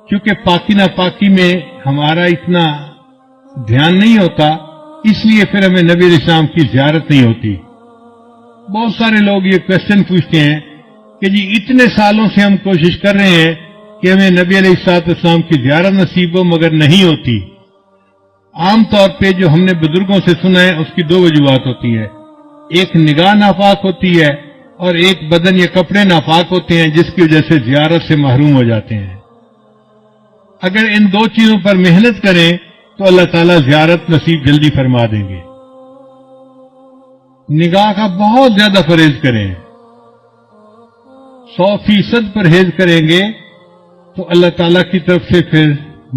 کیونکہ پاکی ناپاکی میں ہمارا اتنا دھیان نہیں ہوتا، اس لیے پھر ہمیں نبی علیہ السلام کی زیارت نہیں ہوتی۔ بہت سارے لوگ یہ کوشچن پوچھتے ہیں کہ جی اتنے سالوں سے ہم کوشش کر رہے ہیں کہ ہمیں نبی علیہ السلام کی زیارت نصیب ہو، مگر نہیں ہوتی۔ عام طور پہ جو ہم نے بزرگوں سے سنا ہے اس کی دو وجوہات ہوتی ہیں، ایک نگاہ ناپاک ہوتی ہے اور ایک بدن یا کپڑے ناپاک ہوتے ہیں، جس کی وجہ سے زیارت سے محروم ہو جاتے ہیں۔ اگر ان دو چیزوں پر محنت کریں تو اللہ تعالیٰ زیارت نصیب جلدی فرما دیں گے۔ نگاہ کا بہت زیادہ پرہیز کریں، 100% پرہیز کریں گے تو اللہ تعالیٰ کی طرف سے پھر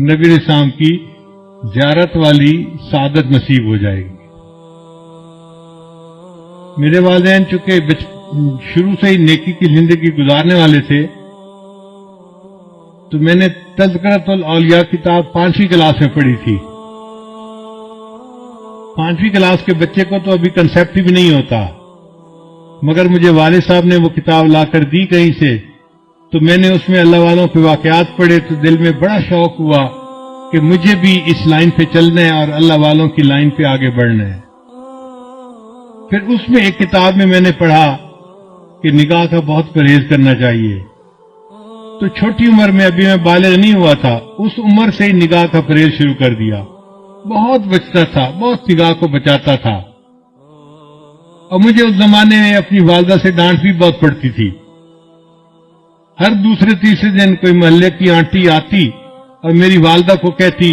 نبی علیہ السلام کی زیارت والی سعادت نصیب ہو جائے گی۔ میرے والدین چونکہ شروع سے ہی نیکی کی زندگی گزارنے والے تھے، تو میں نے تذکرۃ الاولیاء کتاب 5ویں کلاس میں پڑھی تھی۔ 5ویں کلاس کے بچے کو تو ابھی کنسیپٹ بھی نہیں ہوتا، مگر مجھے والد صاحب نے وہ کتاب لا کر دی کہیں سے، تو میں نے اس میں اللہ والوں کے واقعات پڑھے تو دل میں بڑا شوق ہوا کہ مجھے بھی اس لائن پہ چلنا ہے اور اللہ والوں کی لائن پہ آگے بڑھنا ہے۔ پھر اس میں ایک کتاب میں نے پڑھا کہ نگاہ کا بہت پرہیز کرنا چاہیے۔ تو چھوٹی عمر میں، ابھی میں بالغ نہیں ہوا تھا، اس عمر سے ہی نگاہ کا پرہیز شروع کر دیا۔ بہت بچتا تھا، بہت نگاہ کو بچاتا تھا، اور مجھے اس زمانے میں اپنی والدہ سے ڈانٹ بھی بہت پڑتی تھی۔ ہر دوسرے تیسرے دن کوئی محلے کی آنٹی آتی اور میری والدہ کو کہتی،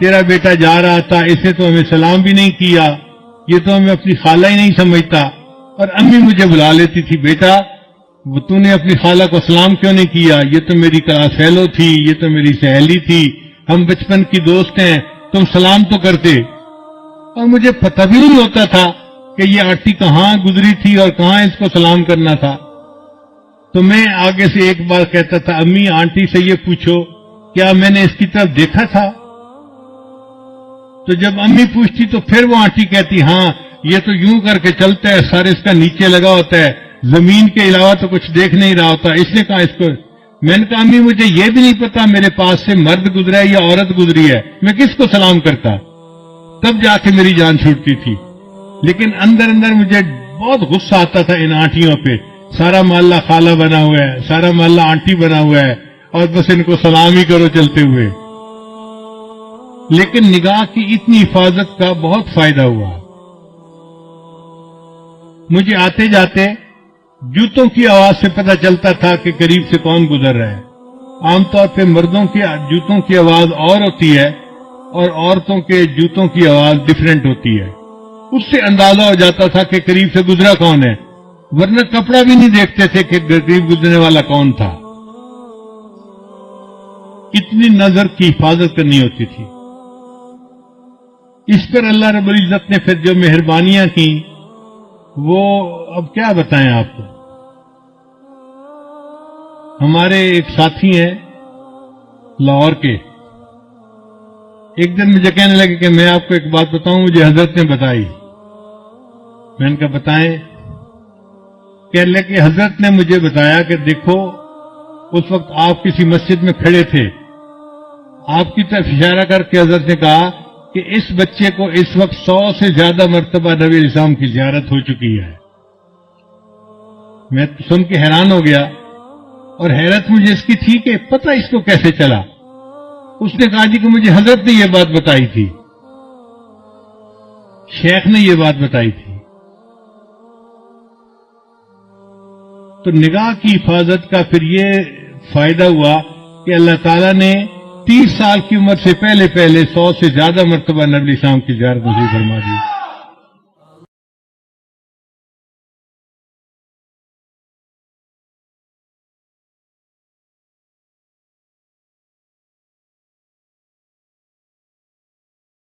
تیرا بیٹا جا رہا تھا، اسے تو ہمیں سلام بھی نہیں کیا، یہ تو ہمیں اپنی خالہ ہی نہیں سمجھتا۔ اور امی مجھے بلا لیتی تھی، بیٹا تو نے اپنی خالہ کو سلام کیوں نہیں کیا؟ یہ تو میری کلاس فیلو تھی، یہ تو میری سہیلی تھی، ہم بچپن کی دوست ہیں، تم سلام تو کرتے۔ اور مجھے پتہ بھی نہیں ہوتا تھا کہ یہ آنٹی کہاں گزری تھی اور کہاں اس کو سلام کرنا تھا۔ تو میں آگے سے ایک بار کہتا تھا، امی آنٹی سے یہ پوچھو کیا میں نے اس کی طرف دیکھا تھا؟ تو جب امی پوچھتی تو پھر وہ آنٹی کہتی، ہاں یہ تو یوں کر کے چلتا ہے، سر اس کا نیچے لگا ہوتا ہے، زمین کے علاوہ تو کچھ دیکھ نہیں رہا ہوتا، اس نے کہا اس کو۔ میں نے کہا امی مجھے یہ بھی نہیں پتا میرے پاس سے مرد گزرا ہے یا عورت گزری ہے، میں کس کو سلام کرتا؟ تب جا کے میری جان چھوٹتی تھی۔ لیکن اندر اندر مجھے بہت غصہ آتا تھا ان آنٹیوں پہ، سارا محلہ خالہ بنا ہوا ہے، سارا محلہ آنٹی بنا ہوا ہے، اور بس ان کو سلام ہی کرو چلتے ہوئے۔ لیکن نگاہ کی اتنی حفاظت کا بہت فائدہ ہوا۔ مجھے آتے جاتے جوتوں کی آواز سے پتہ چلتا تھا کہ قریب سے کون گزر رہا ہے۔ عام طور پہ مردوں کی جوتوں کی آواز اور ہوتی ہے اور عورتوں کے جوتوں کی آواز ڈیفرنٹ ہوتی ہے، اس سے اندازہ ہو جاتا تھا کہ قریب سے گزرا کون ہے، ورنہ کپڑا بھی نہیں دیکھتے تھے کہ قریب گزرنے والا کون تھا۔ اتنی نظر کی حفاظت کرنی ہوتی تھی۔ اس پر اللہ رب العزت نے پھر جو مہربانیاں کی وہ اب کیا بتائیں آپ کو۔ ہمارے ایک ساتھی ہیں لاہور کے، ایک دن مجھے کہنے لگے کہ میں آپ کو ایک بات بتاؤں، مجھے حضرت نے بتائی۔ میں نے کہا بتائیں۔ کہنے لگے کہ حضرت نے مجھے بتایا کہ دیکھو اس وقت آپ کسی مسجد میں کھڑے تھے، آپ کی طرف اشارہ کر کے حضرت نے کہا کہ اس بچے کو اس وقت 100 سے زیادہ مرتبہ نبی علیہ السلام کی زیارت ہو چکی ہے۔ میں سن کے حیران ہو گیا، اور حیرت مجھے اس کی تھی کہ پتہ اس کو کیسے چلا۔ اس نے کہا جی کہ مجھے حضرت نے یہ بات بتائی تھی، شیخ نے یہ بات بتائی تھی۔ تو نگاہ کی حفاظت کا پھر یہ فائدہ ہوا کہ اللہ تعالیٰ نے 30 سال کی عمر سے پہلے 100 سے زیادہ مرتبہ نبی السلام کی زیارت نصیب فرما دی۔